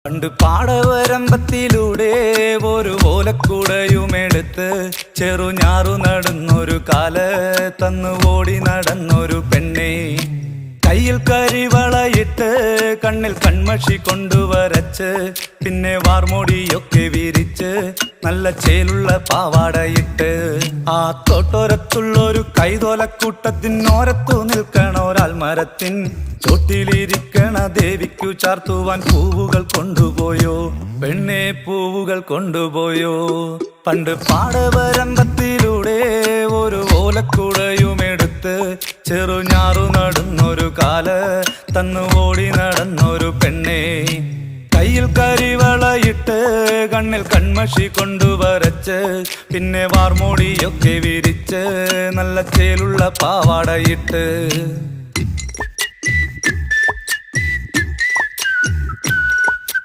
പണ്ട് പാടവരമ്പത്തിലൂടെ ഒരു ഓലക്കുടയുമെടുത്ത് ചെറുഞാറു നടന്നൊരു കാല് തന്നു ഓടി നടന്നൊരു പെണ്ണെ. കയ്യിൽ കരിവളയിട്ട് കണ്ണിൽ കൺമഷി കൊണ്ടുവരച്ച് പിന്നെ വാർമോടിയൊക്കെ വിരിച്ച് നല്ല ചേലുള്ള പാവാടയിട്ട് ആ തോട്ടോരത്തുള്ളൊരു കൈതോലക്കൂട്ടത്തിനോരത്തു നിൽക്കണ ഒരാൾ മരത്തിൻ ചോട്ടിലിരിക്കണ ദേവിക്കു ചാർത്തുവാൻ പൂവുകൾ കൊണ്ടുപോയോ പെണ്ണെ, പൂവുകൾ കൊണ്ടുപോയോ. പണ്ട് പാടവരമ്പത്തിലൂടെ ഒരു ഓലക്കുടയുമെടുത്ത് ചെറുഞാറു നടന്നൊരു കാല് തന്നു ഓടി നടന്നൊരു പെണ്ണെ. കയ്യിൽ കരിവളയിട്ട് കണ്ണിൽ കൺമഷി കൊണ്ടുവരച്ച് പിന്നെ വാർമോടിയൊക്കെ വിരിച്ച് നല്ല ചേലുള്ള പാവാടയിട്ട്